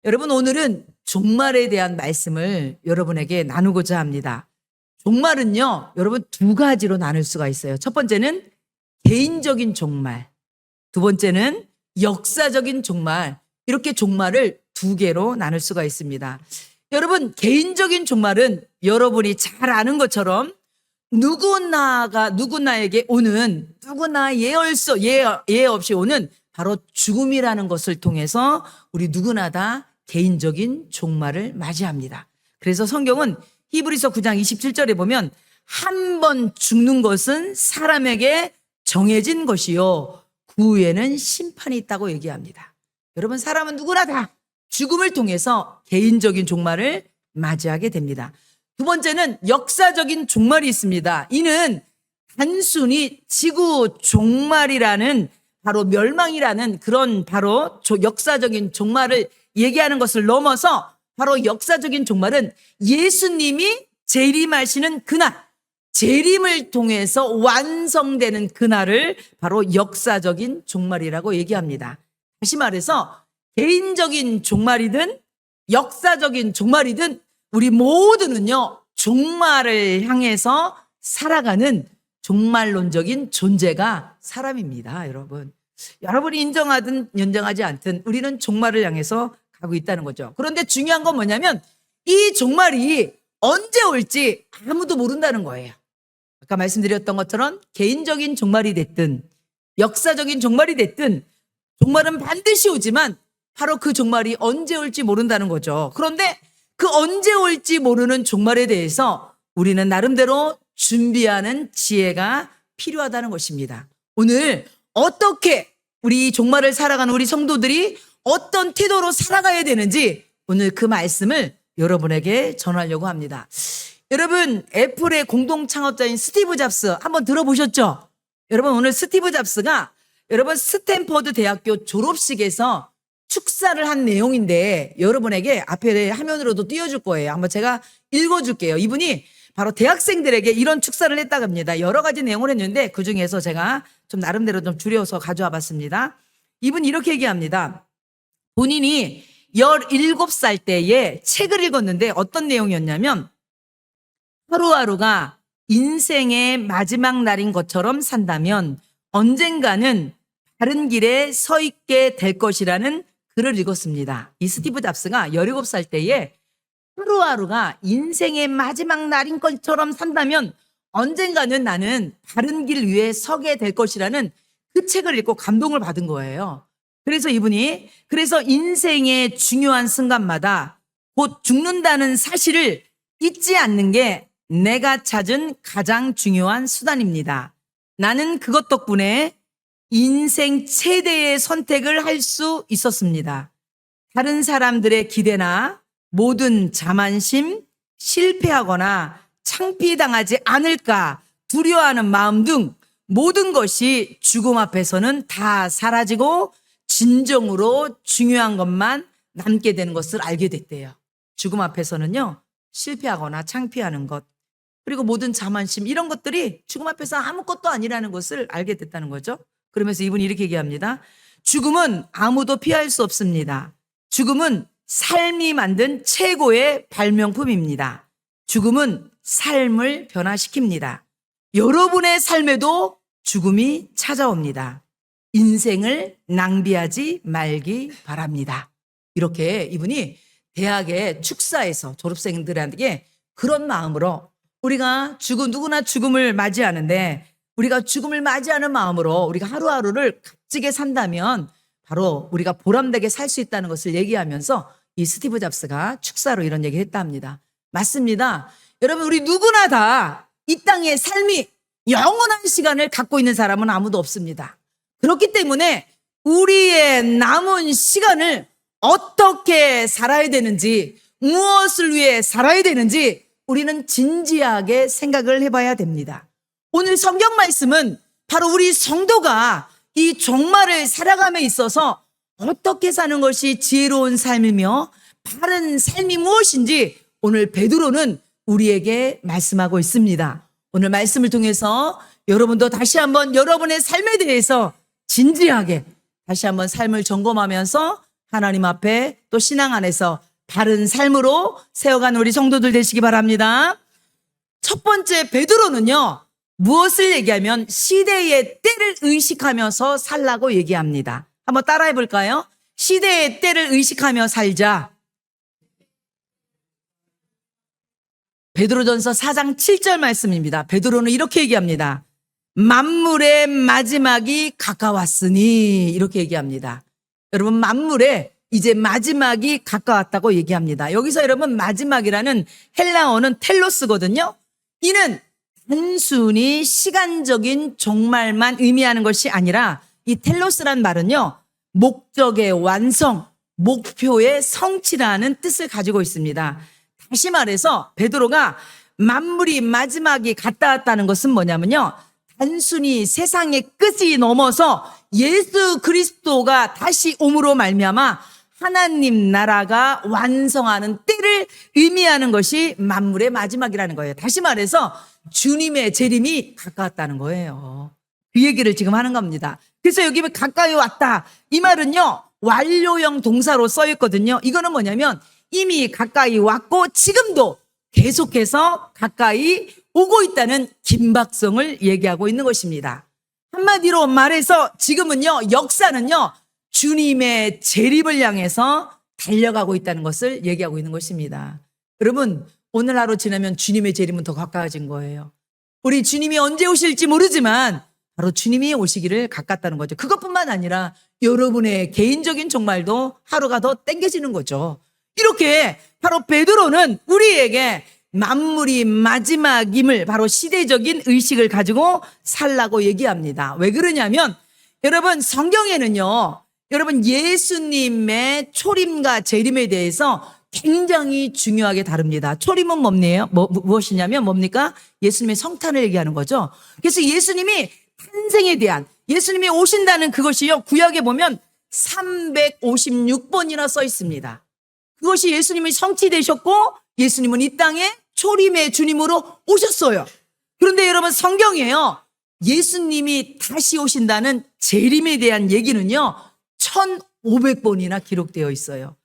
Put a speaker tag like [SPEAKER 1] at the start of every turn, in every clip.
[SPEAKER 1] 여러분, 오늘은 종말에 대한 말씀을 여러분에게 나누고자 합니다. 종말은요, 여러분 두 가지로 나눌 수가 있어요. 첫 번째는 개인적인 종말, 두 번째는 역사적인 종말. 이렇게 종말을 두 개로 나눌 수가 있습니다. 여러분, 개인적인 종말은 여러분이 잘 아는 것처럼 누구나에게 오는, 누구나 예 없이 오는 바로 죽음이라는 것을 통해서 우리 누구나 다 개인적인 종말을 맞이합니다. 그래서 성경은 히브리서 9장 27절에 보면 한 번 죽는 것은 사람에게 정해진 것이요 그 후에는 심판이 있다고 얘기합니다. 여러분, 사람은 누구나 다 죽음을 통해서 개인적인 종말을 맞이하게 됩니다. 두 번째는 역사적인 종말이 있습니다. 이는 단순히 지구 종말이라는, 바로 멸망이라는 그런 바로 역사적인 종말을 얘기하는 것을 넘어서 바로 역사적인 종말은 예수님이 재림하시는 그날, 재림을 통해서 완성되는 그날을 바로 역사적인 종말이라고 얘기합니다. 다시 말해서 개인적인 종말이든 역사적인 종말이든 우리 모두는요, 종말을 향해서 살아가는 종말론적인 존재가 사람입니다. 여러분이 인정하든 인정하지 않든 우리는 종말을 향해서 가고 있다는 거죠. 그런데 중요한 건 뭐냐면 이 종말이 언제 올지 아무도 모른다는 거예요. 아까 말씀드렸던 것처럼 개인적인 종말이 됐든 역사적인 종말이 됐든 종말은 반드시 오지만 바로 그 종말이 언제 올지 모른다는 거죠. 그런데 그 언제 올지 모르는 종말에 대해서 우리는 나름대로 준비하는 지혜가 필요하다는 것입니다. 오늘 어떻게 우리 종말을 살아가는 우리 성도들이 어떤 태도로 살아가야 되는지 오늘 그 말씀을 여러분에게 전하려고 합니다. 여러분, 애플의 공동 창업자인 스티브 잡스 한번 들어보셨죠? 여러분, 오늘 스티브 잡스가 여러분 스탠퍼드 대학교 졸업식에서 축사를 한 내용인데 여러분에게 앞에 화면으로도 띄워줄 거예요. 한번 제가 읽어줄게요. 이분이 바로 대학생들에게 이런 축사를 했다고 합니다. 여러 가지 내용을 했는데 그중에서 제가 좀 나름대로 좀 줄여서 가져와 봤습니다. 이분이 이렇게 얘기합니다. 본인이 17살 때에 책을 읽었는데 어떤 내용이었냐면 하루하루가 인생의 마지막 날인 것처럼 산다면 언젠가는 바른 길에 서 있게 될 것이라는 글을 읽었습니다. 이 스티브 잡스가 17살 때에 하루하루가 인생의 마지막 날인 것처럼 산다면 언젠가는 나는 바른 길 위에 서게 될 것이라는 그 책을 읽고 감동을 받은 거예요. 그래서 이분이 인생의 중요한 순간마다 곧 죽는다는 사실을 잊지 않는 게 내가 찾은 가장 중요한 수단입니다. 나는 그것 덕분에 인생 최대의 선택을 할 수 있었습니다. 다른 사람들의 기대나 모든 자만심, 실패하거나 창피당하지 않을까 두려워하는 마음 등 모든 것이 죽음 앞에서는 다 사라지고 진정으로 중요한 것만 남게 되는 것을 알게 됐대요. 죽음 앞에서는요, 실패하거나 창피하는 것, 그리고 모든 자만심 이런 것들이 죽음 앞에서 아무것도 아니라는 것을 알게 됐다는 거죠. 그러면서 이분이 이렇게 얘기합니다. 죽음은 아무도 피할 수 없습니다. 죽음은 삶이 만든 최고의 발명품입니다. 죽음은 삶을 변화시킵니다. 여러분의 삶에도 죽음이 찾아옵니다. 인생을 낭비하지 말기 바랍니다. 이렇게 이분이 대학의 축사에서 졸업생들에게 그런 마음으로 우리가 누구나 죽음을 맞이하는데 우리가 죽음을 맞이하는 마음으로 우리가 하루하루를 값지게 산다면 바로 우리가 보람되게 살 수 있다는 것을 얘기하면서 이 스티브 잡스가 축사로 이런 얘기를 했다 합니다. 맞습니다. 여러분, 우리 누구나 다 이 땅의 삶이 영원한 시간을 갖고 있는 사람은 아무도 없습니다. 그렇기 때문에 우리의 남은 시간을 어떻게 살아야 되는지, 무엇을 위해 살아야 되는지 우리는 진지하게 생각을 해봐야 됩니다. 오늘 성경 말씀은 바로 우리 성도가 이 종말을 살아감에 있어서 어떻게 사는 것이 지혜로운 삶이며 바른 삶이 무엇인지 오늘 베드로는 우리에게 말씀하고 있습니다. 오늘 말씀을 통해서 여러분도 다시 한번 여러분의 삶에 대해서 진지하게 다시 한번 삶을 점검하면서 하나님 앞에 또 신앙 안에서 바른 삶으로 세워간 우리 성도들 되시기 바랍니다. 첫 번째 베드로는요, 무엇을 얘기하면 시대의 때를 의식하면서 살라고 얘기합니다. 한번 따라해 볼까요? 시대의 때를 의식하며 살자. 베드로전서 4장 7절 말씀입니다. 베드로는 이렇게 얘기합니다. 만물의 마지막이 가까웠으니, 이렇게 얘기합니다. 여러분, 만물의 이제 마지막이 가까웠다고 얘기합니다. 여기서 여러분, 마지막이라는 헬라어는 텔로스거든요. 이는 단순히 시간적인 종말만 의미하는 것이 아니라 이 텔로스란 말은요, 목적의 완성, 목표의 성취라는 뜻을 가지고 있습니다. 다시 말해서 베드로가 만물이 마지막이 갔다 왔다는 것은 뭐냐면요, 단순히 세상의 끝이 넘어서 예수 그리스도가 다시 옴으로 말미암아 하나님 나라가 완성하는 때를 의미하는 것이 만물의 마지막이라는 거예요. 다시 말해서 주님의 재림이 가까웠다는 거예요. 그 얘기를 지금 하는 겁니다. 그래서 여기 가까이 왔다, 이 말은요, 완료형 동사로 써 있거든요. 이거는 뭐냐면 이미 가까이 왔고 지금도 계속해서 가까이 오고 있다는 긴박성을 얘기하고 있는 것입니다. 한마디로 말해서 지금은요, 역사는요, 주님의 재림을 향해서 달려가고 있다는 것을 얘기하고 있는 것입니다. 여러분, 오늘 하루 지나면 주님의 재림은 더 가까워진 거예요. 우리 주님이 언제 오실지 모르지만 바로 주님이 오시기를 가깝다는 거죠. 그것뿐만 아니라 여러분의 개인적인 종말도 하루가 더 땡겨지는 거죠. 이렇게 바로 베드로는 우리에게 만물이 마지막임을 바로 시대적인 의식을 가지고 살라고 얘기합니다. 왜 그러냐면 여러분, 성경에는요, 여러분 예수님의 초림과 재림에 대해서 굉장히 중요하게 다룹니다. 초림은 무엇이냐면 뭡니까? 예수님의 성탄을 얘기하는 거죠. 그래서 예수님이 탄생에 대한, 예수님이 오신다는 그것이요, 구약에 보면 356번이나 써 있습니다. 그것이 예수님이 성취되셨고 예수님은 이 땅에 초림의 주님으로 오셨어요. 그런데 여러분, 성경에요, 예수님이 다시 오신다는 재림에 대한 얘기는요 1500번이나 기록되어 있어요.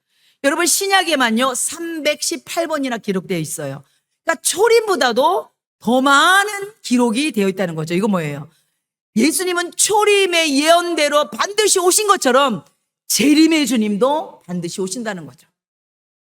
[SPEAKER 1] 여러분, 신약에만요 318번이나 기록되어 있어요. 그러니까 초림보다도 더 많은 기록이 되어 있다는 거죠. 이거 뭐예요? 예수님은 초림의 예언대로 반드시 오신 것처럼 재림의 주님도 반드시 오신다는 거죠.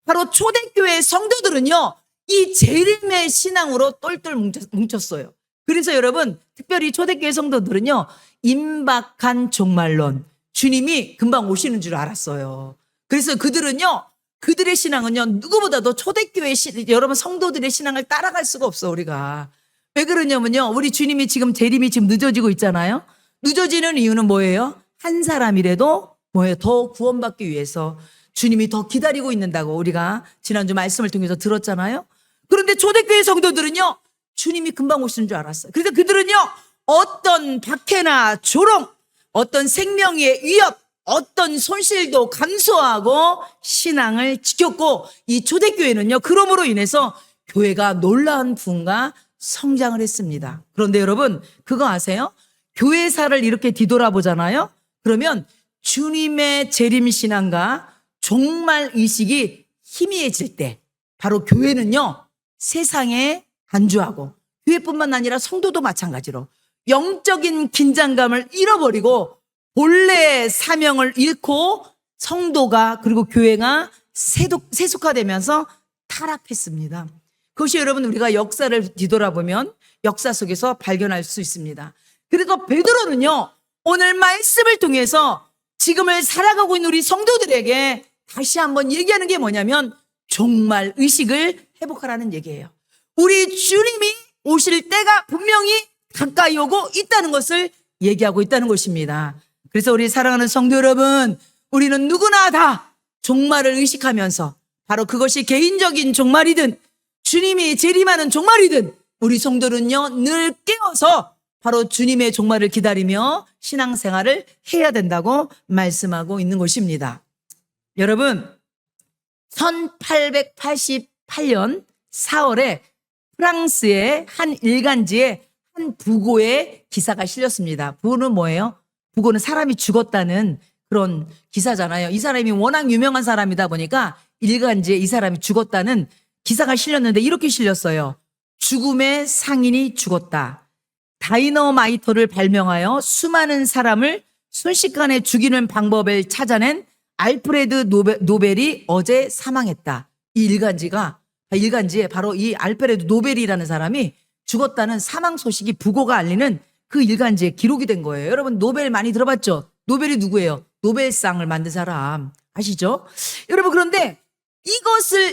[SPEAKER 1] 바로 초대교회 성도들은요, 이 재림의 신앙으로 똘똘 뭉쳤어요. 그래서 여러분, 특별히 초대교회 성도들은요, 임박한 종말론, 주님이 금방 오시는 줄 알았어요. 그래서 그들은요, 그들의 신앙은요, 누구보다도 초대교회 여러분 성도들의 신앙을 따라갈 수가 없어, 우리가. 왜 그러냐면요, 우리 주님이 지금 재림이 지금 늦어지고 있잖아요. 늦어지는 이유는 뭐예요? 한 사람이라도 뭐예요? 더 구원받기 위해서 주님이 더 기다리고 있는다고 우리가 지난주 말씀을 통해서 들었잖아요. 그런데 초대교회 성도들은요, 주님이 금방 오시는 줄 알았어요. 그래서 그들은요, 어떤 박해나 조롱, 어떤 생명의 위협, 어떤 손실도 감수하고 신앙을 지켰고, 이 초대교회는요, 그러므로 인해서 교회가 놀라운 부흥과 성장을 했습니다. 그런데 여러분, 그거 아세요? 교회사를 이렇게 뒤돌아보잖아요. 그러면 주님의 재림 신앙과 종말 의식이 희미해질 때 바로 교회는요, 세상에 안주하고, 교회뿐만 아니라 성도도 마찬가지로 영적인 긴장감을 잃어버리고 본래의 사명을 잃고 성도가, 그리고 교회가 세속화되면서 타락했습니다. 그것이 여러분, 우리가 역사를 뒤돌아보면 역사 속에서 발견할 수 있습니다. 그래서 베드로는요, 오늘 말씀을 통해서 지금을 살아가고 있는 우리 성도들에게 다시 한번 얘기하는 게 뭐냐면 종말 의식을 회복하라는 얘기예요. 우리 주님이 오실 때가 분명히 가까이 오고 있다는 것을 얘기하고 있다는 것입니다. 그래서 우리 사랑하는 성도 여러분, 우리는 누구나 다 종말을 의식하면서, 바로 그것이 개인적인 종말이든 주님이 재림하는 종말이든, 우리 성도는요 늘 깨어서 바로 주님의 종말을 기다리며 신앙생활을 해야 된다고 말씀하고 있는 것입니다. 여러분, 1888년 4월에 프랑스의 한 일간지에 한 부고의 기사가 실렸습니다. 부고는 뭐예요? 부고는 사람이 죽었다는 그런 기사잖아요. 이 사람이 워낙 유명한 사람이다 보니까 일간지에 이 사람이 죽었다는 기사가 실렸는데 이렇게 실렸어요. 죽음의 상인이 죽었다. 다이너마이터를 발명하여 수많은 사람을 순식간에 죽이는 방법을 찾아낸 알프레드 노벨이 어제 사망했다. 이 일간지에 바로 이 알프레드 노벨이라는 사람이 죽었다는 사망 소식이 부고가 알리는 그 일간지에 기록이 된 거예요. 여러분 노벨 많이 들어봤죠? 노벨이 누구예요? 노벨상을 만든 사람 아시죠? 여러분 그런데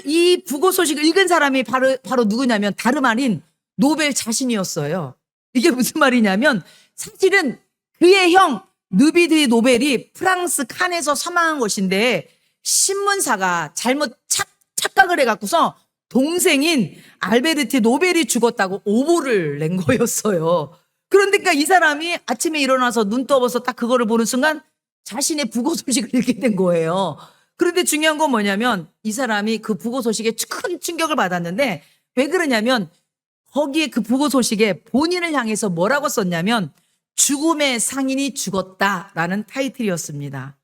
[SPEAKER 1] 이 부고 소식을 읽은 사람이 바로 누구냐면 다름 아닌 노벨 자신이었어요. 이게 무슨 말이냐면 사실은 그의 형 느비드 노벨이 프랑스 칸에서 사망한 것인데 신문사가 잘못 착각을 해갖고서 동생인 알베르트 노벨이 죽었다고 오보를 낸 거였어요. 그런데 이 사람이 아침에 일어나서 눈 떠봐서 딱 그거를 보는 순간 자신의 부고 소식을 읽게 된 거예요. 그런데 중요한 건 뭐냐면 이 사람이 그 부고 소식에 큰 충격을 받았는데 왜 그러냐면 거기에 그 부고 소식에 본인을 향해서 뭐라고 썼냐면 죽음의 상인이 죽었다라는 타이틀이었습니다.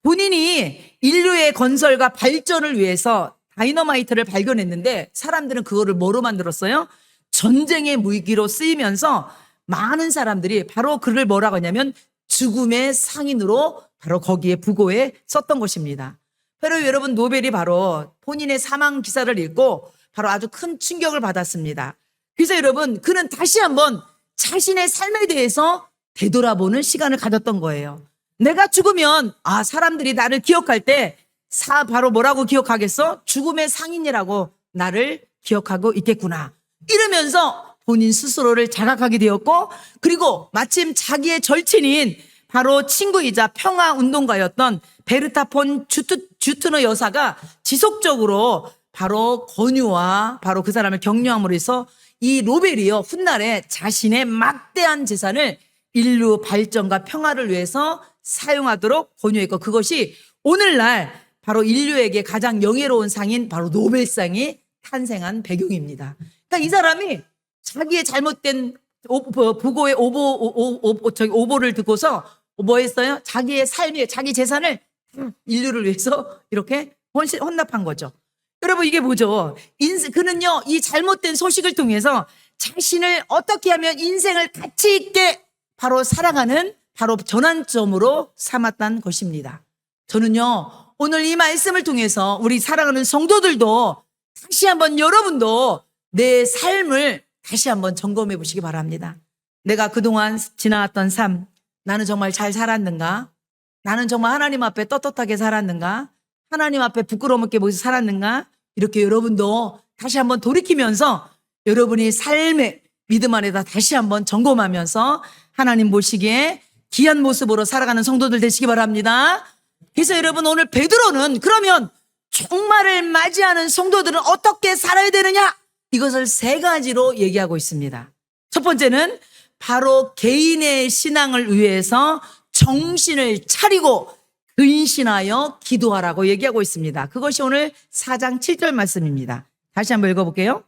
[SPEAKER 1] 본인이 인류의 건설과 발전을 위해서 다이너마이트를 발견했는데 사람들은 그거를 뭐로 만들었어요? 전쟁의 무기로 쓰이면서 많은 사람들이 바로 그를 뭐라고 하냐면 죽음의 상인으로 바로 거기에 부고에 썼던 것입니다. 바로 여러분 노벨이 바로 본인의 사망 기사를 읽고 바로 아주 큰 충격을 받았습니다. 그래서 여러분 그는 다시 한번 자신의 삶에 대해서 되돌아보는 시간을 가졌던 거예요. 내가 죽으면 사람들이 나를 기억할 때 바로 뭐라고 기억하겠어? 죽음의 상인이라고 나를 기억하고 있겠구나. 이러면서 본인 스스로를 자각하게 되었고 그리고 마침 자기의 절친인 바로 친구이자 평화운동가였던 베르타 폰 주트너 여사가 지속적으로 바로 권유와 바로 그 사람을 격려함으로 해서 이 노벨이요 훗날에 자신의 막대한 재산을 인류 발전과 평화를 위해서 사용하도록 권유했고 그것이 오늘날 바로 인류에게 가장 명예로운 상인 바로 노벨상이 탄생한 배경입니다. 그러니까 이 사람이 자기의 잘못된 부고의 오보를 듣고서 뭐 했어요? 자기의 삶에 자기 재산을 인류를 위해서 이렇게 헌납한 거죠. 여러분 이게 뭐죠? 그는요 이 잘못된 소식을 통해서 자신을 어떻게 하면 인생을 가치 있게 바로 살아가는 바로 전환점으로 삼았다는 것입니다. 저는요 오늘 이 말씀을 통해서 우리 사랑하는 성도들도 다시 한번 여러분도 내 삶을 다시 한번 점검해 보시기 바랍니다. 내가 그동안 지나왔던 삶 나는 정말 잘 살았는가? 나는 정말 하나님 앞에 떳떳하게 살았는가? 하나님 앞에 부끄러움 없게 모셔서 살았는가? 이렇게 여러분도 다시 한번 돌이키면서 여러분이 삶의 믿음 안에다 다시 한번 점검하면서 하나님 보시기에 귀한 모습으로 살아가는 성도들 되시기 바랍니다. 그래서 여러분 오늘 베드로는 그러면 종말을 맞이하는 성도들은 어떻게 살아야 되느냐? 이것을 세 가지로 얘기하고 있습니다. 첫 번째는 바로 개인의 신앙을 위해서 정신을 차리고 근신하여 기도하라고 얘기하고 있습니다. 그것이 오늘 4장 7절 말씀입니다. 다시 한번 읽어볼게요.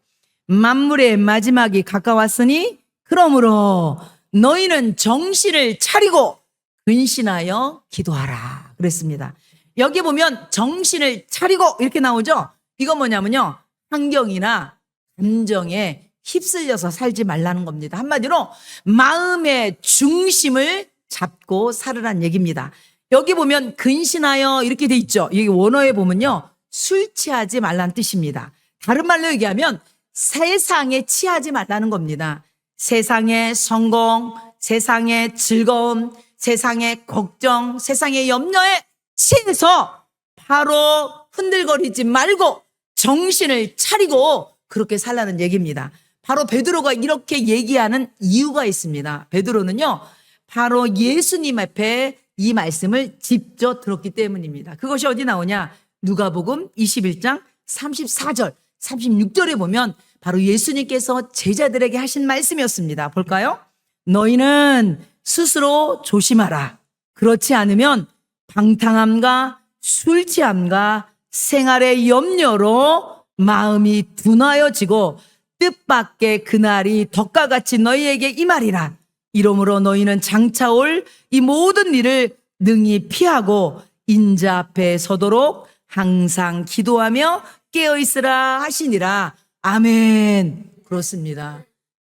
[SPEAKER 1] 만물의 마지막이 가까웠으니 그러므로 너희는 정신을 차리고 근신하여 기도하라 그랬습니다. 여기 보면 정신을 차리고 이렇게 나오죠. 이건 뭐냐면요 환경이나 감정에 휩쓸려서 살지 말라는 겁니다. 한마디로 마음의 중심을 잡고 살으란 얘기입니다. 여기 보면 근신하여 이렇게 돼 있죠. 여기 원어에 보면요 술 취하지 말라는 뜻입니다. 다른 말로 얘기하면 세상에 취하지 말라는 겁니다. 세상의 성공, 세상의 즐거움, 세상의 걱정, 세상의 염려에 취해서 바로 흔들거리지 말고 정신을 차리고 그렇게 살라는 얘기입니다. 바로 베드로가 이렇게 얘기하는 이유가 있습니다. 베드로는요 바로 예수님 앞에 이 말씀을 직접 들었기 때문입니다. 그것이 어디 나오냐? 누가복음 21장 34절 36절에 보면 바로 예수님께서 제자들에게 하신 말씀이었습니다. 볼까요? 너희는 스스로 조심하라. 그렇지 않으면 방탕함과 술 취함과 생활의 염려로 마음이 둔하여지고 뜻밖의 그날이 덕과 같이 너희에게 임하리라. 이러므로 너희는 장차 올 이 모든 일을 능히 피하고 인자 앞에 서도록 항상 기도하며 깨어있으라 하시니라. 아멘. 그렇습니다.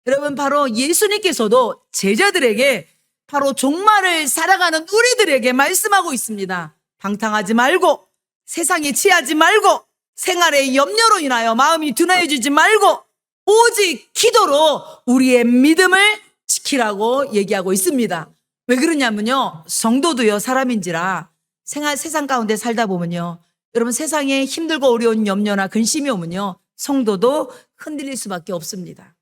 [SPEAKER 1] 여러분, 바로 예수님께서도 제자들에게 바로 종말을 살아가는 우리들에게 말씀하고 있습니다. 방탕하지 말고, 세상에 취하지 말고, 생활의 염려로 인하여 마음이 둔해지지 말고, 오직 기도로 우리의 믿음을 지키라고 얘기하고 있습니다. 왜 그러냐면요, 성도도요 사람인지라 세상 가운데 살다 보면요, 여러분, 세상에 힘들고 어려운 염려나 근심이 오면요, 성도도 흔들릴 수밖에 없습니다.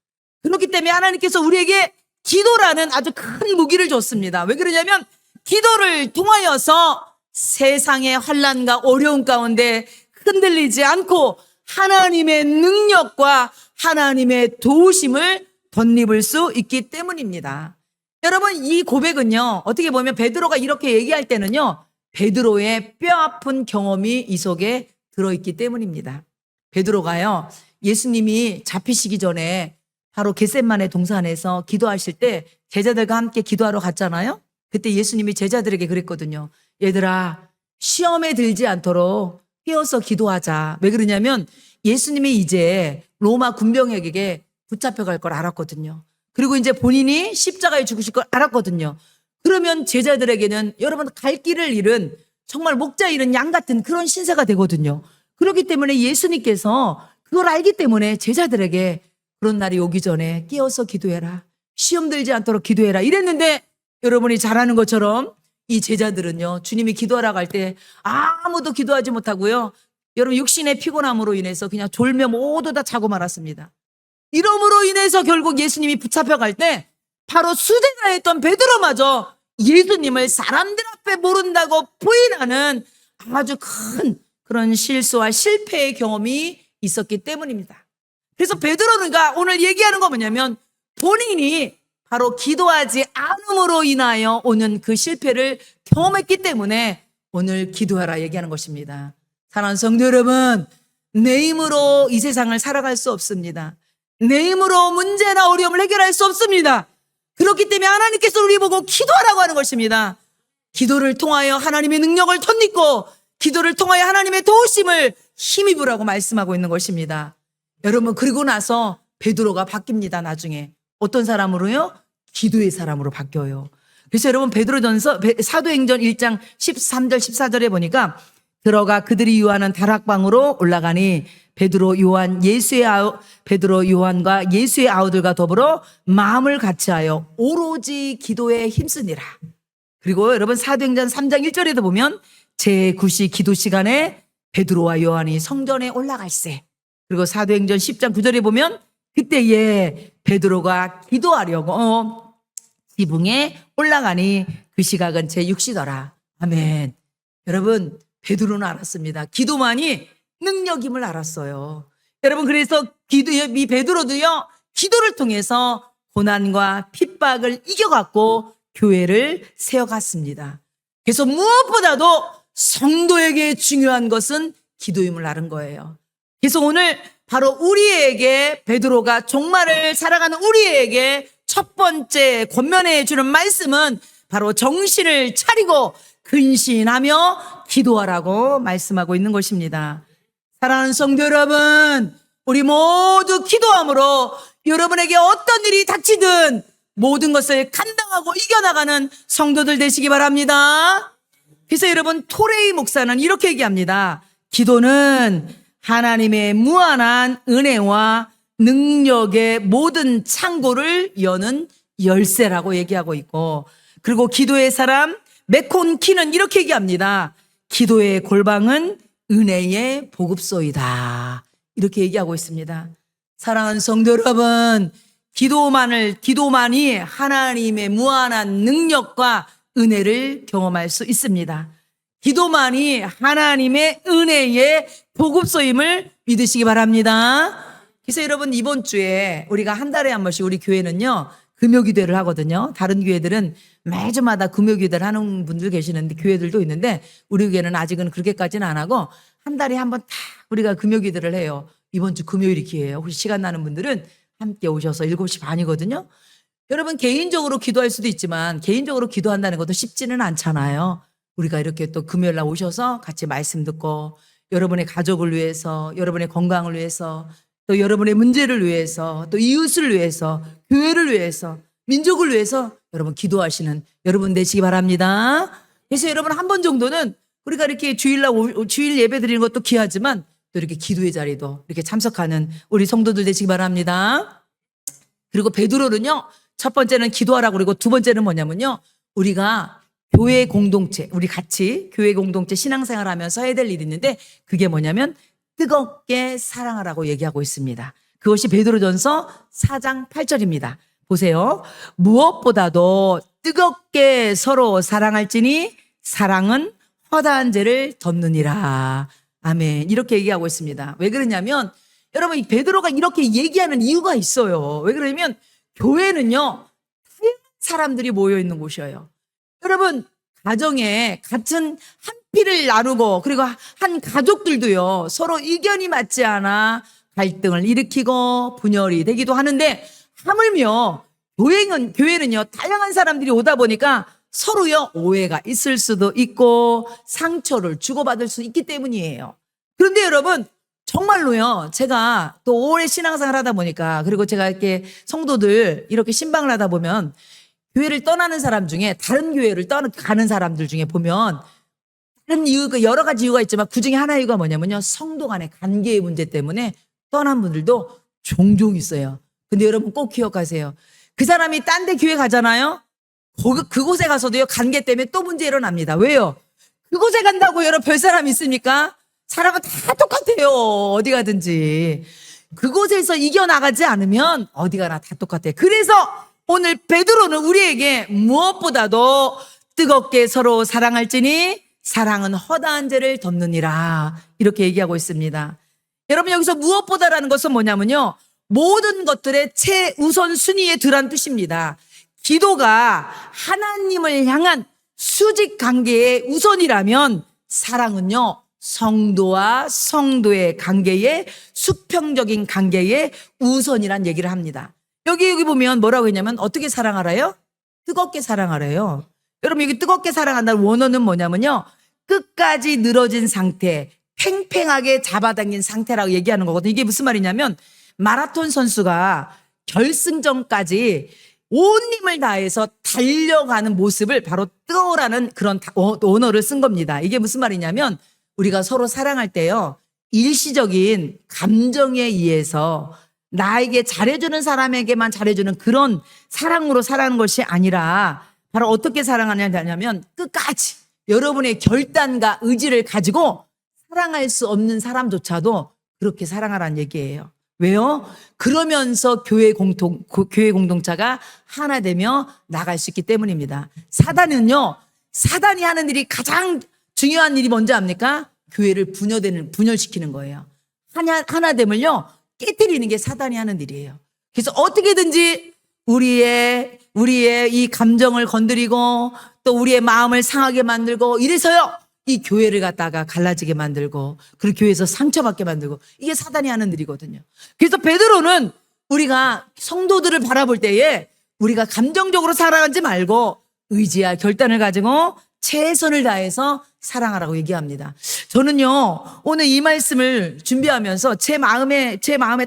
[SPEAKER 1] 그렇기 때문에 하나님께서 우리에게 기도라는 아주 큰 무기를 줬습니다. 왜 그러냐면 기도를 통하여서 세상의 환난과 어려움 가운데 흔들리지 않고 하나님의 능력과 하나님의 도우심을 덧입을 수 있기 때문입니다. 여러분, 이 고백은요, 어떻게 보면 베드로가 이렇게 얘기할 때는요, 베드로의 뼈아픈 경험이 이 속에 들어있기 때문입니다. 베드로가요, 예수님이 잡히시기 전에 바로 겟셋마네 동산에서 기도하실 때 제자들과 함께 기도하러 갔잖아요. 그때 예수님이 제자들에게 그랬거든요. 얘들아, 시험에 들지 않도록 깨어서 기도하자. 왜 그러냐면 예수님이 이제 로마 군병에게 붙잡혀갈 걸 알았거든요. 그리고 이제 본인이 십자가에 죽으실 걸 알았거든요. 그러면 제자들에게는 여러분, 갈 길을 잃은 정말 목자 잃은 양 같은 그런 신세가 되거든요. 그렇기 때문에 예수님께서 그걸 알기 때문에 제자들에게 그런 날이 오기 전에 깨어서 기도해라. 시험 들지 않도록 기도해라. 이랬는데 여러분이 잘 아는 것처럼 이 제자들은요, 주님이 기도하러 갈 때 아무도 기도하지 못하고요, 여러분 육신의 피곤함으로 인해서 그냥 졸며 모두 다 자고 말았습니다. 이러므로 인해서 결국 예수님이 붙잡혀갈 때 바로 수제자 했던 베드로마저 예수님을 사람들 앞에 모른다고 부인하는 아주 큰 그런 실수와 실패의 경험이 있었기 때문입니다. 그래서 베드로가 오늘 얘기하는 거 뭐냐면 본인이 바로 기도하지 않음으로 인하여 오는 그 실패를 경험했기 때문에 오늘 기도하라 얘기하는 것입니다. 사랑하는 성도 여러분, 내 힘으로 이 세상을 살아갈 수 없습니다. 내 힘으로 문제나 어려움을 해결할 수 없습니다. 그렇기 때문에 하나님께서 우리 보고 기도하라고 하는 것입니다. 기도를 통하여 하나님의 능력을 덧입고 기도를 통하여 하나님의 도우심을 힘입으라고 말씀하고 있는 것입니다. 여러분, 그리고 나서 베드로가 바뀝니다. 나중에 어떤 사람으로요? 기도의 사람으로 바뀌어요. 그래서 여러분, 베드로전서 사도행전 1장 13절 14절에 보니까 들어가 그들이 유하는 다락방으로 올라가니 베드로 요한과 예수의 아우들과 더불어 마음을 같이하여 오로지 기도에 힘쓰니라. 그리고 여러분, 사도행전 3장 1절에도 보면 제9시 기도 시간에 베드로와 요한이 성전에 올라갈세. 그리고 사도행전 10장 9절에 보면 그때에 베드로가 기도하려고 지붕에 올라가니 그 시각은 제6시더라. 아멘. 여러분, 베드로는 알았습니다. 기도만이 능력임을 알았어요. 여러분, 그래서 이 베드로도요, 기도를 통해서 고난과 핍박을 이겨갖고 교회를 세워갔습니다. 그래서 무엇보다도 성도에게 중요한 것은 기도임을 아는 거예요. 그래서 오늘 바로 우리에게, 베드로가 종말을 살아가는 우리에게 첫 번째 권면해 주는 말씀은 바로 정신을 차리고 근신하며 기도하라고 말씀하고 있는 것입니다. 사랑하는 성도 여러분, 우리 모두 기도함으로 여러분에게 어떤 일이 닥치든 모든 것을 감당하고 이겨나가는 성도들 되시기 바랍니다. 그래서 여러분, 토레이 목사는 이렇게 얘기합니다. 기도는 하나님의 무한한 은혜와 능력의 모든 창고를 여는 열쇠라고 얘기하고 있고, 그리고 기도의 사람 메콘키는 이렇게 얘기합니다. 기도의 골방은 은혜의 보급소이다. 이렇게 얘기하고 있습니다. 사랑하는 성도 여러분, 기도만이 하나님의 무한한 능력과 은혜를 경험할 수 있습니다. 기도만이 하나님의 은혜의 보급소임을 믿으시기 바랍니다. 그래서 여러분, 이번 주에 우리가 한 달에 한 번씩 우리 교회는요, 금요기도를 하거든요. 다른 교회들은 매주마다 금요기도를 하는 분들 계시는데, 교회들도 있는데 우리 교회는 아직은 그렇게까지는 안 하고 한 달에 한 번 다 우리가 금요기도를 해요. 이번 주 금요일이 기회예요. 혹시 시간 나는 분들은 함께 오셔서 7시 반이거든요. 여러분, 개인적으로 기도할 수도 있지만 개인적으로 기도한다는 것도 쉽지는 않잖아요. 우리가 이렇게 또 금요일 날 오셔서 같이 말씀 듣고 여러분의 가족을 위해서, 여러분의 건강을 위해서, 또 여러분의 문제를 위해서, 또 이웃을 위해서, 교회를 위해서, 민족을 위해서 여러분 기도하시는 여러분 되시기 바랍니다. 그래서 여러분 한 번 정도는 우리가 이렇게 주일날 주일 예배 드리는 것도 귀하지만 또 이렇게 기도의 자리도 이렇게 참석하는 우리 성도들 되시기 바랍니다. 그리고 베드로는요, 첫 번째는 기도하라고 그러고 두 번째는 뭐냐면요, 우리가 교회 공동체, 우리 같이 교회 공동체 신앙생활 하면서 해야 될 일이 있는데 그게 뭐냐면 뜨겁게 사랑하라고 얘기하고 있습니다. 그것이 베드로전서 4장 8절입니다. 보세요. 무엇보다도 뜨겁게 서로 사랑할지니 사랑은 허다한 죄를 덮느니라. 아멘. 이렇게 얘기하고 있습니다. 왜 그러냐면 여러분, 이 베드로가 이렇게 얘기하는 이유가 있어요. 왜 그러냐면 교회는요, 다양한 사람들이 모여 있는 곳이에요. 여러분, 가정에 같은 한 피를 나누고 그리고 한 가족들도요, 서로 의견이 맞지 않아 갈등을 일으키고 분열이 되기도 하는데 하물며 교회는요, 다양한 사람들이 오다 보니까 서로요, 오해가 있을 수도 있고 상처를 주고받을 수 있기 때문이에요. 그런데 여러분, 정말로요, 제가 또 오래 신앙생활 하다 보니까, 그리고 제가 이렇게 성도들 이렇게 신방을 하다 보면 교회를 떠나는 사람 중에, 다른 교회를 가는 사람들 중에 보면 다른 이유가, 여러 가지 이유가 있지만 그 중에 하나의 이유가 뭐냐면요, 성도 간의 관계의 문제 때문에 떠난 분들도 종종 있어요. 근데 여러분 꼭 기억하세요. 그 사람이 딴 데 교회 가잖아요. 그곳에 가서도요, 관계 때문에 또 문제 일어납니다. 왜요? 그곳에 간다고 여러분 별 사람 있습니까? 사람은 다 똑같아요. 어디 가든지. 그곳에서 이겨나가지 않으면 어디 가나 다 똑같아요. 그래서 오늘 베드로는 우리에게 무엇보다도 뜨겁게 서로 사랑할지니 사랑은 허다한 죄를 덮느니라. 이렇게 얘기하고 있습니다. 여러분, 여기서 무엇보다라는 것은 뭐냐면요, 모든 것들의 최우선 순위에 들어간 뜻입니다. 기도가 하나님을 향한 수직 관계의 우선이라면 사랑은요, 성도와 성도의 관계의 수평적인 관계의 우선이란 얘기를 합니다. 여기 보면 뭐라고 했냐면 어떻게 사랑하라요? 뜨겁게 사랑하래요. 여러분, 여기 뜨겁게 사랑한다는 원어는 뭐냐면요, 끝까지 늘어진 상태, 팽팽하게 잡아당긴 상태라고 얘기하는 거거든요. 이게 무슨 말이냐면 마라톤 선수가 결승전까지 온 힘을 다해서 달려가는 모습을 바로 뜨거우라는 그런 언어를 쓴 겁니다. 이게 무슨 말이냐면 우리가 서로 사랑할 때요, 일시적인 감정에 의해서 나에게 잘해주는 사람에게만 잘해주는 그런 사랑으로 사랑하는 것이 아니라 바로 어떻게 사랑하냐면 끝까지 여러분의 결단과 의지를 가지고 사랑할 수 없는 사람조차도 그렇게 사랑하라는 얘기예요. 왜요? 그러면서 교회 공동체가 하나 되며 나갈 수 있기 때문입니다. 사단이 하는 일이 가장 중요한 일이 뭔지 압니까? 교회를 분열시키는 거예요. 하나됨을요, 깨뜨리는 게 사단이 하는 일이에요. 그래서 어떻게든지 우리의 이 감정을 건드리고 또 우리의 마음을 상하게 만들고 이래서요, 이 교회를 갖다가 갈라지게 만들고 그리고 교회에서 상처받게 만들고, 이게 사단이 하는 일이거든요. 그래서 베드로는 우리가 성도들을 바라볼 때에 우리가 감정적으로 사랑하지 말고 의지와 결단을 가지고 최선을 다해서 사랑하라고 얘기합니다. 저는요, 오늘 이 말씀을 준비하면서 제 마음에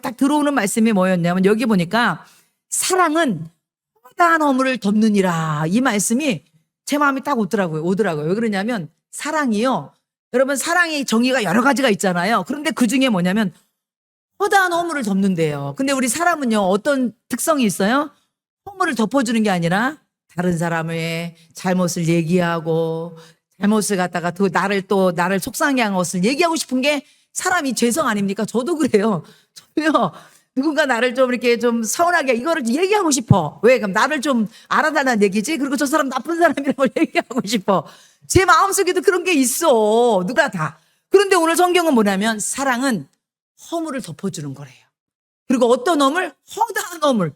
[SPEAKER 1] 딱 들어오는 말씀이 뭐였냐면, 여기 보니까 사랑은 허다한 허물을 덮느니라, 이 말씀이 제 마음에 딱 오더라고요. 왜 그러냐면 사랑이요, 여러분, 사랑의 정의가 여러 가지가 있잖아요. 그런데 그 중에 뭐냐면 허다한 허물을 덮는데요. 근데 우리 사람은요, 어떤 특성이 있어요? 허물을 덮어주는 게 아니라 다른 사람의 잘못을 얘기하고 잘못을 갖다가 나를 속상하게 한 것을 얘기하고 싶은 게 사람이 죄성 아닙니까? 저도 그래요. 저도요, 누군가 나를 좀 이렇게 좀 서운하게 이거를 얘기하고 싶어. 왜? 그럼 나를 좀 알아달라는 얘기지? 그리고 저 사람 나쁜 사람이라는 걸 얘기하고 싶어. 제 마음속에도 그런 게 있어. 누가 다. 그런데 오늘 성경은 뭐냐면 사랑은 허물을 덮어주는 거래요. 그리고 어떤 허물? 허다한 허물.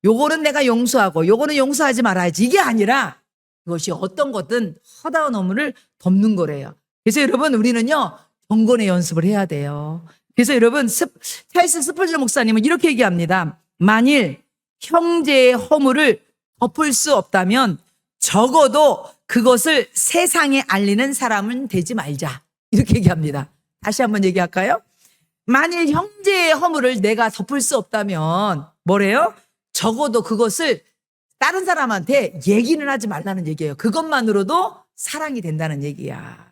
[SPEAKER 1] 요거는 내가 용서하고 요거는 용서하지 말아야지, 이게 아니라 그것이 어떤 것든 허다한 허물을 덮는 거래요. 그래서 여러분, 우리는요, 경건의 연습을 해야 돼요. 그래서 여러분, 찰스 스펄전 목사님은 이렇게 얘기합니다. 만일 형제의 허물을 덮을 수 없다면 적어도 그것을 세상에 알리는 사람은 되지 말자. 이렇게 얘기합니다. 다시 한번 얘기할까요? 만일 형제의 허물을 내가 덮을 수 없다면 뭐래요? 적어도 그것을 다른 사람한테 얘기는 하지 말라는 얘기예요. 그것만으로도 사랑이 된다는 얘기야.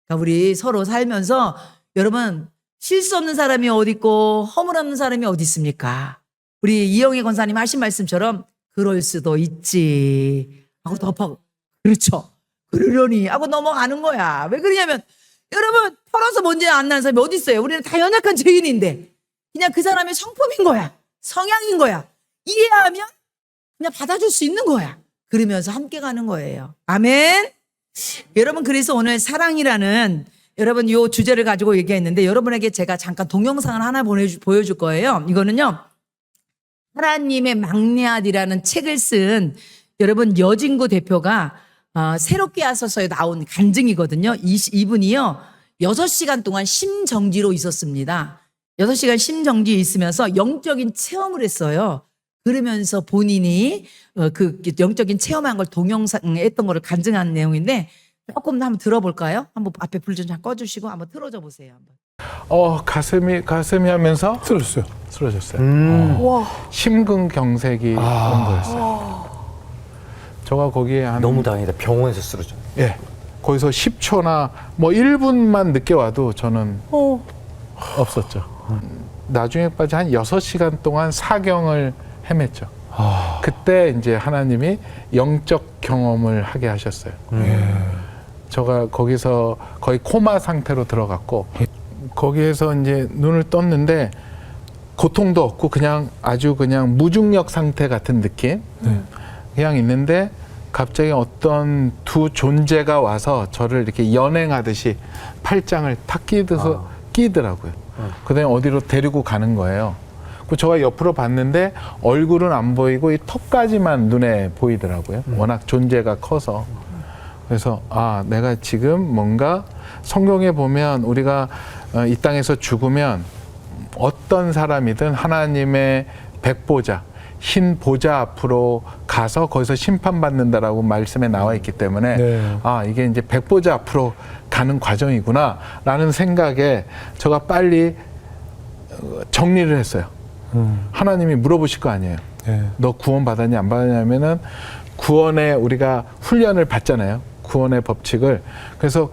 [SPEAKER 1] 그러니까 우리 서로 살면서 여러분 실수 없는 사람이 어디 있고 허물 없는 사람이 어디 있습니까? 우리 이영애 권사님 하신 말씀처럼 그럴 수도 있지 하고 덮어. 그렇죠. 그러려니 하고 넘어가는 거야. 왜 그러냐면 여러분 털어서 먼지 안 나는 사람이 어디 있어요? 우리는 다 연약한 죄인인데 그냥 그 사람의 성품인 거야. 성향인 거야. 이해하면 그냥 받아줄 수 있는 거야. 그러면서 함께 가는 거예요. 아멘. 여러분 그래서 오늘 사랑이라는 여러분 요 주제를 가지고 얘기했는데 여러분에게 제가 잠깐 동영상을 하나 보여줄 거예요. 이거는요. 하나님의 막내 아들이라는 책을 쓴 여러분 여진구 대표가 새롭게 하셔서 나온 간증이거든요. 이분이요. 6시간 동안 심정지로 있었습니다. 6시간 심정지에 있으면서 영적인 체험을 했어요. 그러면서 본인이 그 영적인 체험한 걸 동영상에 했던 거를 간증한 내용인데 조금 한번 들어볼까요? 한번 앞에 불 좀 꺼주시고 한번 틀어줘 보세요.
[SPEAKER 2] 가슴이 하면서 쓰러졌어요.
[SPEAKER 3] 와.
[SPEAKER 2] 심근경색이 온 거였어요. 제가 거기에
[SPEAKER 3] 너무 다행이다. 병원에서 쓰러져.
[SPEAKER 2] 예, 거기서 10초나 뭐 1분만 늦게 와도 저는 없었죠. 나중에까지 한 6시간 동안 사경을 헤맸죠. 그때 이제 하나님이 영적 경험을 하게 하셨어요. 제가 거기서 거의 코마 상태로 들어갔고 거기에서 이제 눈을 떴는데 고통도 없고 그냥 아주 그냥 무중력 상태 같은 느낌 그냥 있는데 갑자기 어떤 두 존재가 와서 저를 이렇게 연행하듯이 팔짱을 탁 끼더라고요. 그다음에 어디로 데리고 가는 거예요. 그 제가 옆으로 봤는데 얼굴은 안 보이고 이 턱까지만 눈에 보이더라고요. 워낙 존재가 커서. 그래서 내가 지금 뭔가 성경에 보면 우리가 이 땅에서 죽으면 어떤 사람이든 하나님의 백보자, 흰 보자 앞으로 가서 거기서 심판받는다라고 말씀에 나와 있기 때문에 이게 이제 백보자 앞으로 가는 과정이구나라는 생각에 제가 빨리 정리를 했어요. 하나님이 물어보실 거 아니에요. 너 구원 받았냐 안 받았냐면은 구원에 우리가 훈련을 받잖아요. 구원의 법칙을. 그래서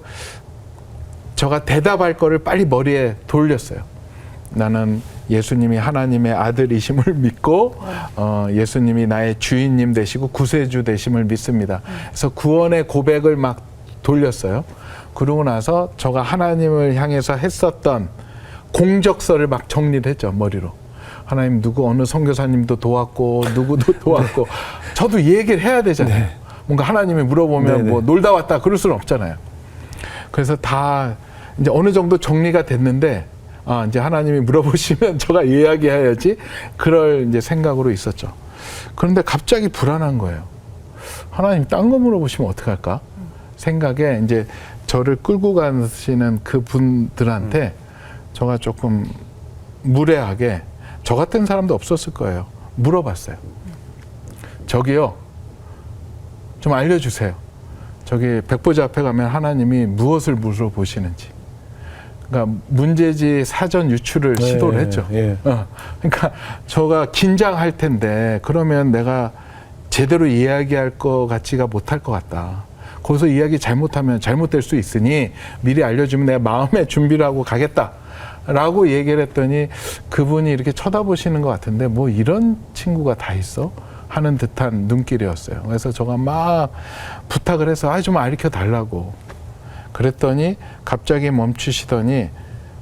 [SPEAKER 2] 제가 대답할 거를 빨리 머리에 돌렸어요. 나는 예수님이 하나님의 아들이심을 믿고 예수님이 나의 주인님 되시고 구세주 되심을 믿습니다. 그래서 구원의 고백을 막 돌렸어요. 그러고 나서 제가 하나님을 향해서 했었던 공적서를 막 정리를 했죠. 머리로. 하나님 누구 어느 선교사님도 도왔고 누구도 도왔고 저도 얘기를 해야 되잖아요. 뭔가 하나님이 물어보면 뭐 놀다 왔다 그럴 수는 없잖아요. 그래서 다 이제 어느 정도 정리가 됐는데 이제 하나님이 물어보시면 제가 이야기해야지 그럴 이제 생각으로 있었죠. 그런데 갑자기 불안한 거예요. 하나님 딴 거 물어보시면 어떡할까? 생각에 이제 저를 끌고 가시는 그분들한테 제가 조금 무례하게 저 같은 사람도 없었을 거예요. 물어봤어요. 저기요, 좀 알려주세요. 저기 백보자 앞에 가면 하나님이 무엇을 물어보시는지. 그러니까 문제지 사전 유출을 시도를 했죠. 그러니까 저가 긴장할 텐데 그러면 내가 제대로 이야기할 것 같지가 못할 것 같다. 거기서 이야기 잘못하면 잘못될 수 있으니 미리 알려주면 내가 마음의 준비를 하고 가겠다. 라고 얘기를 했더니 그분이 이렇게 쳐다보시는 것 같은데 뭐 이런 친구가 다 있어? 하는 듯한 눈길이었어요. 그래서 제가 막 부탁을 해서 좀 가르쳐 달라고. 그랬더니 갑자기 멈추시더니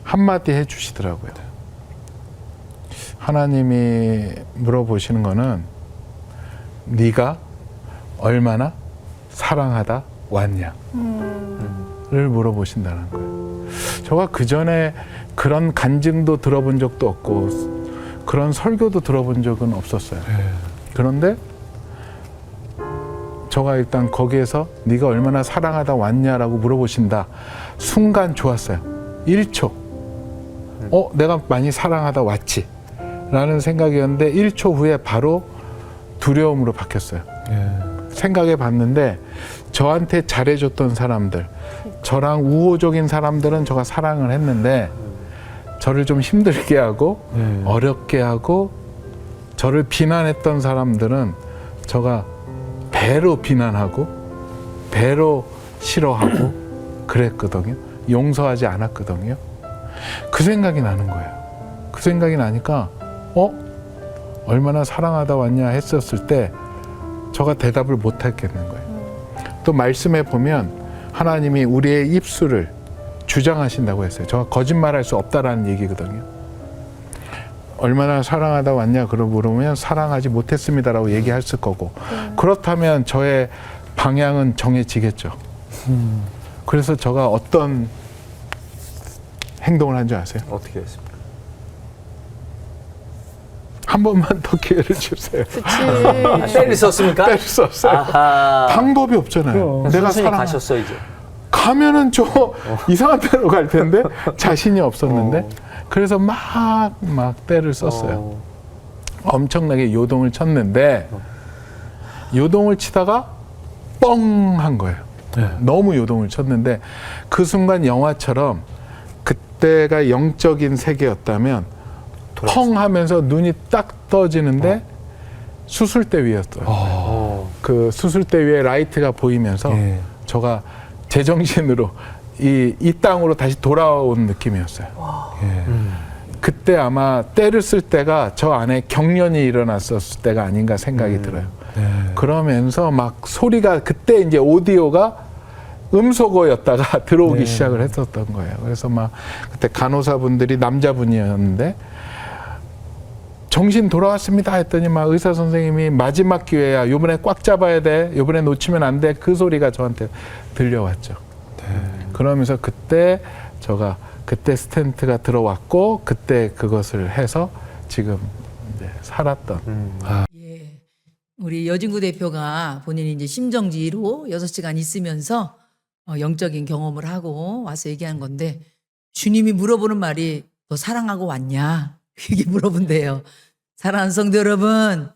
[SPEAKER 2] 한마디 해주시더라고요. 하나님이 물어보시는 거는 네가 얼마나 사랑하다 왔냐를 물어보신다는 거예요. 제가 그전에 그런 간증도 들어본 적도 없고 그런 설교도 들어본 적은 없었어요. 그런데 제가 일단 거기에서 네가 얼마나 사랑하다 왔냐라고 물어보신다. 순간 좋았어요. 1초. 내가 많이 사랑하다 왔지. 라는 생각이었는데 1초 후에 바로 두려움으로 바뀌었어요. 생각해 봤는데 저한테 잘해줬던 사람들, 저랑 우호적인 사람들은 제가 사랑을 했는데 저를 좀 힘들게 하고 어렵게 하고 저를 비난했던 사람들은 제가 배로 비난하고 배로 싫어하고 그랬거든요. 용서하지 않았거든요. 그 생각이 나는 거예요. 그 생각이 나니까 얼마나 사랑하다 왔냐 했었을 때 제가 대답을 못 했겠는 거예요. 또 말씀해 보면 하나님이 우리의 입술을 주장하신다고 했어요. 제가 거짓말할 수 없다라는 얘기거든요. 얼마나 사랑하다 왔냐 그러면 사랑하지 못했습니다라고 얘기했을 거고 그렇다면 저의 방향은 정해지겠죠. 그래서 제가 어떤 행동을 한 줄 아세요?
[SPEAKER 3] 어떻게 했습니까?
[SPEAKER 2] 한 번만 더 기회를 주세요.
[SPEAKER 3] 때를 썼습니까?
[SPEAKER 2] 때릴 수 없어요.
[SPEAKER 3] 아하.
[SPEAKER 2] 방법이 없잖아요. 내가
[SPEAKER 3] 순순히
[SPEAKER 2] 사랑
[SPEAKER 3] 가셨어 이제.
[SPEAKER 2] 가면은 저 이상한 데로 갈 텐데 자신이 없었는데 그래서 막 때를 썼어요. 엄청나게 요동을 쳤는데 요동을 치다가 뻥 한 거예요. 너무 요동을 쳤는데 그 순간 영화처럼 그때가 영적인 세계였다면 펑 하면서 눈이 딱 떠지는데 수술대 위였어요. 그 수술대 위에 라이트가 보이면서 제가 제정신으로 이 땅으로 다시 돌아온 느낌이었어요. 그때 아마 때를 쓸 때가 저 안에 경련이 일어났었을 때가 아닌가 생각이 들어요. 그러면서 막 소리가 그때 이제 오디오가 음소거였다가 들어오기 시작을 했었던 거예요. 그래서 막 그때 간호사분들이 남자분이었는데 정신 돌아왔습니다 했더니 막 의사 선생님이 마지막 기회야. 요번에 꽉 잡아야 돼. 요번에 놓치면 안 돼. 그 소리가 저한테 들려왔죠. 그러면서 그때 제가 그때 스텐트가 들어왔고 그때 그것을 해서 지금 이제 살았던.
[SPEAKER 1] 예. 우리 여진구 대표가 본인이 이제 심정지로 6시간 있으면서 영적인 경험을 하고 와서 얘기한 건데 주님이 물어보는 말이 너 사랑하고 왔냐? 이게 물어본대요. 사랑하는 성도 여러분,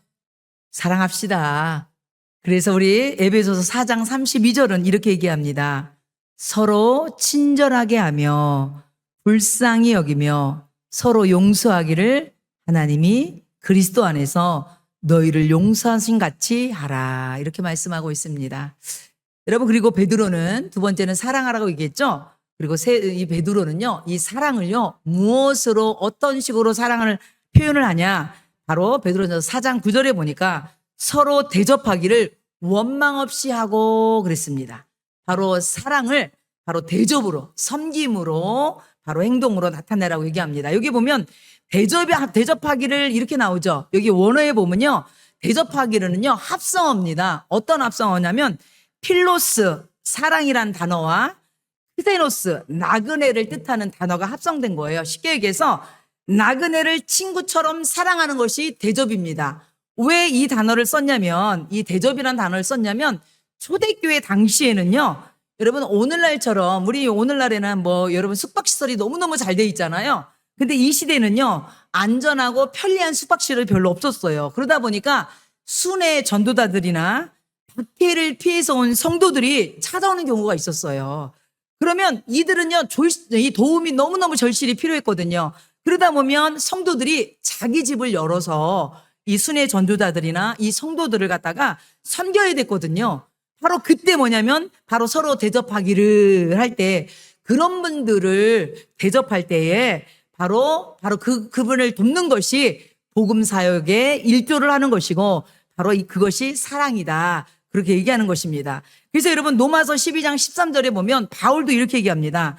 [SPEAKER 1] 사랑합시다. 그래서 우리 에베소서 4장 32절은 이렇게 얘기합니다. 서로 친절하게 하며 불쌍히 여기며 서로 용서하기를 하나님이 그리스도 안에서 너희를 용서하신 같이 하라. 이렇게 말씀하고 있습니다. 여러분, 그리고 베드로는 두 번째는 사랑하라고 얘기했죠. 그리고 이 베드로는요, 이 사랑을요, 무엇으로 어떤 식으로 사랑을 표현을 하냐. 바로 베드로전서 4장 9절에 보니까 서로 대접하기를 원망 없이 하고 그랬습니다. 바로 사랑을 바로 대접으로, 섬김으로, 바로 행동으로 나타내라고 얘기합니다. 여기 보면 대접하기를 이렇게 나오죠. 여기 원어에 보면요, 대접하기를는요, 합성어입니다. 어떤 합성어냐면 필로스, 사랑이란 단어와 크세노스, 나그네를 뜻하는 단어가 합성된 거예요. 쉽게 얘기해서 나그네를 친구처럼 사랑하는 것이 대접입니다. 왜 이 단어를 썼냐면, 이 대접이라는 단어를 썼냐면 초대교회 당시에는요, 여러분 오늘날처럼 우리 오늘날에는 뭐 여러분 숙박시설이 너무너무 잘 돼 있잖아요. 근데 이 시대는요, 안전하고 편리한 숙박시설이 별로 없었어요. 그러다 보니까 순회 전도자들이나 박해를 피해서 온 성도들이 찾아오는 경우가 있었어요. 그러면 이들은요, 이 도움이 너무너무 절실히 필요했거든요. 그러다 보면 성도들이 자기 집을 열어서 이 순회 전도자들이나 이 성도들을 갖다가 섬겨야 됐거든요. 바로 그때 뭐냐면 바로 서로 대접하기를 할 때 그런 분들을 대접할 때에 바로 그분을 돕는 것이 복음 사역의 일조를 하는 것이고 바로 그것이 사랑이다. 그렇게 얘기하는 것입니다. 그래서 여러분 로마서 12장 13절에 보면 바울도 이렇게 얘기합니다.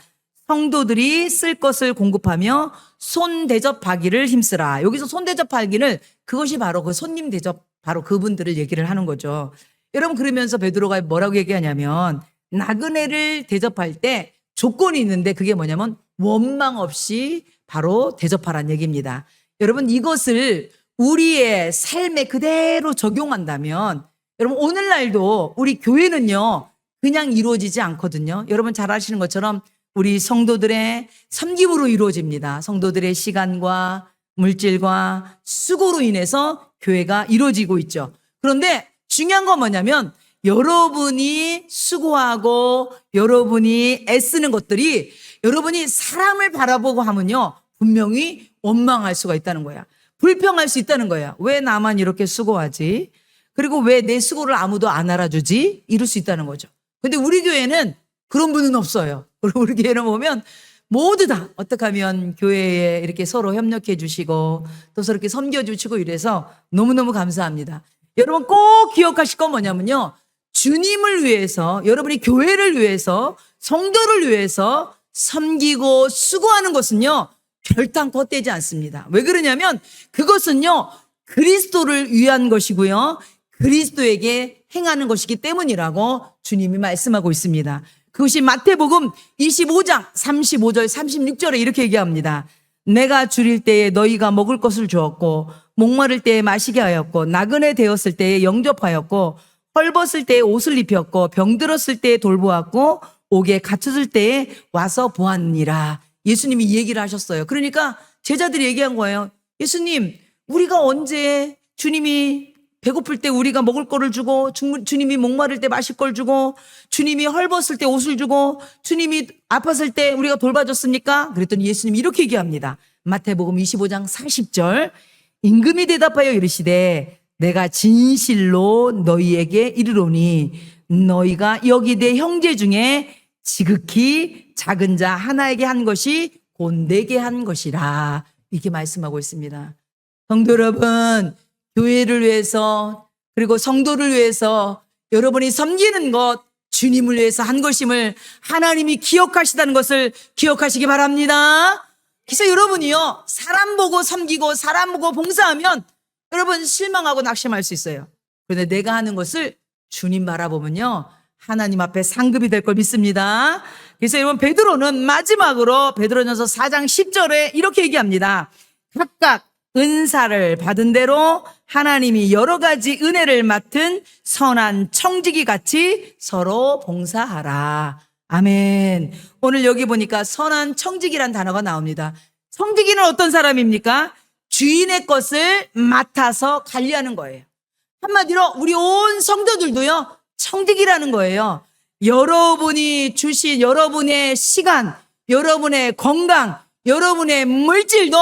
[SPEAKER 1] 성도들이 쓸 것을 공급하며 손 대접하기를 힘쓰라. 여기서 손 대접하기를 그것이 바로 그 손님 대접 바로 그분들을 얘기를 하는 거죠. 여러분 그러면서 베드로가 뭐라고 얘기하냐면 나그네를 대접할 때 조건이 있는데 그게 뭐냐면 원망 없이 바로 대접하라는 얘기입니다. 여러분 이것을 우리의 삶에 그대로 적용한다면 여러분 오늘날도 우리 교회는요 그냥 이루어지지 않거든요. 여러분 잘 아시는 것처럼 우리 성도들의 섬김으로 이루어집니다. 성도들의 시간과 물질과 수고로 인해서 교회가 이루어지고 있죠. 그런데 중요한 건 뭐냐면 여러분이 수고하고 여러분이 애쓰는 것들이 여러분이 사람을 바라보고 하면요, 분명히 원망할 수가 있다는 거야. 불평할 수 있다는 거야. 왜 나만 이렇게 수고하지? 그리고 왜 내 수고를 아무도 안 알아주지? 이럴 수 있다는 거죠. 근데 우리 교회는 그런 분은 없어요. 그리고 우리 교회는 보면 모두 다 어떻게 하면 교회에 이렇게 서로 협력해 주시고 또 서로 이렇게 섬겨 주시고 이래서 너무너무 감사합니다. 여러분 꼭 기억하실 건 뭐냐면요, 주님을 위해서, 여러분이 교회를 위해서, 성도를 위해서 섬기고 수고하는 것은요, 별탄 헛되지 않습니다. 왜 그러냐면 그것은요, 그리스도를 위한 것이고요, 그리스도에게 행하는 것이기 때문이라고 주님이 말씀하고 있습니다. 그것이 마태복음 25장 35절 36절에 이렇게 얘기합니다. 내가 줄일 때에 너희가 먹을 것을 주었고 목마를 때에 마시게 하였고 나그네 되었을 때에 영접하였고 헐벗을 때에 옷을 입혔고 병들었을 때에 돌보았고 옥에 갇혔을 때에 와서 보았니라. 예수님이 이 얘기를 하셨어요. 그러니까 제자들이 얘기한 거예요. 예수님, 우리가 언제 주님이 배고플 때 우리가 먹을 거를 주고, 주님이 목마를 때 마실 걸 주고, 주님이 헐벗을 때 옷을 주고, 주님이 아팠을 때 우리가 돌봐줬습니까? 그랬더니 예수님이 이렇게 얘기합니다. 마태복음 25장 40절. 임금이 대답하여 이르시되 내가 진실로 너희에게 이르노니 너희가 여기 내 형제 중에 지극히 작은 자 하나에게 한 것이 곧 내게 한 것이라. 이렇게 말씀하고 있습니다. 성도 여러분, 교회를 위해서 그리고 성도를 위해서 여러분이 섬기는 것, 주님을 위해서 한 것임을 하나님이 기억하시다는 것을 기억하시기 바랍니다. 그래서 여러분이요, 사람 보고 섬기고 사람 보고 봉사하면 여러분 실망하고 낙심할 수 있어요. 그런데 내가 하는 것을 주님 바라보면요, 하나님 앞에 상급이 될 걸 믿습니다. 그래서 여러분, 베드로는 마지막으로 베드로전서 4장 10절에 이렇게 얘기합니다. 각각 은사를 받은 대로 하나님이 여러 가지 은혜를 맡은 선한 청지기 같이 서로 봉사하라. 아멘. 오늘 여기 보니까 선한 청지기란 단어가 나옵니다. 청지기는 어떤 사람입니까? 주인의 것을 맡아서 관리하는 거예요. 한마디로 우리 온 성도들도요, 청지기라는 거예요. 여러분이 주신 여러분의 시간, 여러분의 건강, 여러분의 물질도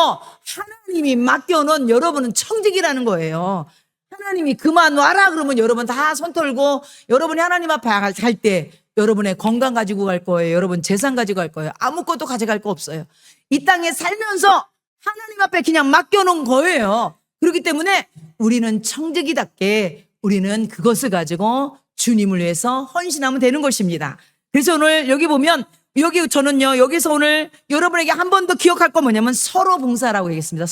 [SPEAKER 1] 하나님이 맡겨놓은 여러분은 청지기라는 거예요. 하나님이 그만 놔라 그러면 여러분 다 손 털고 여러분이 하나님 앞에 갈 때 여러분의 건강 가지고 갈 거예요. 여러분 재산 가지고 갈 거예요. 아무것도 가져갈 거 없어요. 이 땅에 살면서 하나님 앞에 그냥 맡겨놓은 거예요. 그렇기 때문에 우리는 청지기답게 우리는 그것을 가지고 주님을 위해서 헌신하면 되는 것입니다. 그래서 오늘 여기 보면 여기 저는요, 여기서 오늘 여러분에게 한 번 더 기억할 건 뭐냐면 서로 봉사라고 얘기했습니다.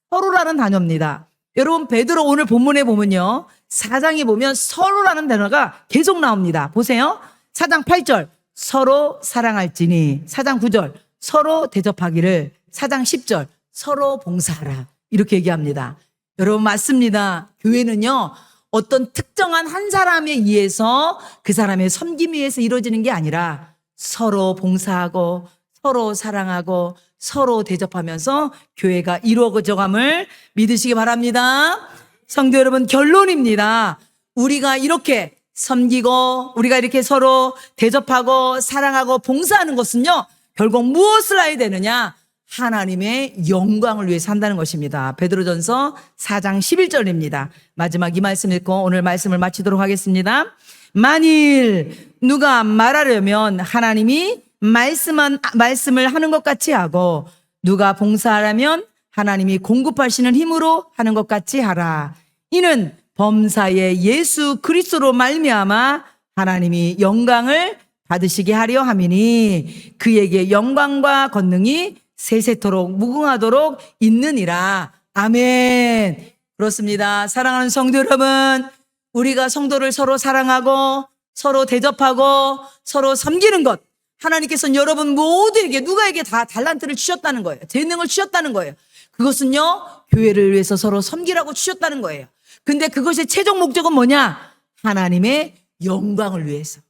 [SPEAKER 1] 서로라는 단어입니다. 여러분, 베드로 오늘 본문에 보면요, 4장에 보면 서로라는 단어가 계속 나옵니다. 보세요. 4장 8절 서로 사랑할지니, 4장 9절 서로 대접하기를, 4장 10절 서로 봉사하라. 이렇게 얘기합니다. 여러분, 맞습니다. 교회는요, 어떤 특정한 한 사람에 의해서 그 사람의 섬김에 의해서 이루어지는 게 아니라 서로 봉사하고 서로 사랑하고 서로 대접하면서 교회가 이루어져감을 믿으시기 바랍니다. 성도 여러분, 결론입니다. 우리가 이렇게 섬기고 우리가 이렇게 서로 대접하고 사랑하고 봉사하는 것은요, 결국 무엇을 해야 되느냐? 하나님의 영광을 위해서 한다는 것입니다. 베드로전서 4장 11절입니다. 마지막 이 말씀 읽고 오늘 말씀을 마치도록 하겠습니다. 만일 누가 말하려면 하나님이 말씀을 하는 것 같이 하고 누가 봉사하려면 하나님이 공급하시는 힘으로 하는 것 같이 하라. 이는 범사의 예수 그리스도로 말미암아 하나님이 영광을 받으시게 하려 함이니 그에게 영광과 권능이 세세토록 무궁하도록 있느니라. 아멘. 그렇습니다. 사랑하는 성도 여러분, 우리가 성도를 서로 사랑하고 서로 대접하고 서로 섬기는 것, 하나님께서는 여러분 모두에게 누가에게 다 달란트를 주셨다는 거예요. 재능을 주셨다는 거예요. 그것은요, 교회를 위해서 서로 섬기라고 주셨다는 거예요. 근데 그것의 최종 목적은 뭐냐? 하나님의 영광을 위해서.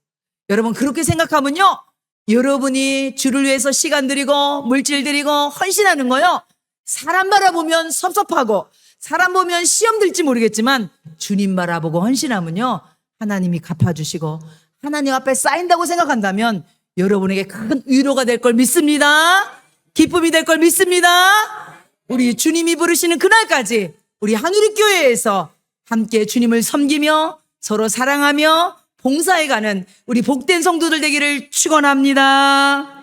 [SPEAKER 1] 여러분, 그렇게 생각하면요, 여러분이 주를 위해서 시간 들이고 물질 들이고 헌신하는 거요, 사람 바라보면 섭섭하고 사람 보면 시험 들지 모르겠지만 주님 바라보고 헌신하면요, 하나님이 갚아주시고 하나님 앞에 쌓인다고 생각한다면 여러분에게 큰 위로가 될 걸 믿습니다. 기쁨이 될 걸 믿습니다. 우리 주님이 부르시는 그날까지 우리 한우리교회에서 함께 주님을 섬기며 서로 사랑하며 봉사해가는 우리 복된 성도들 되기를 축원합니다.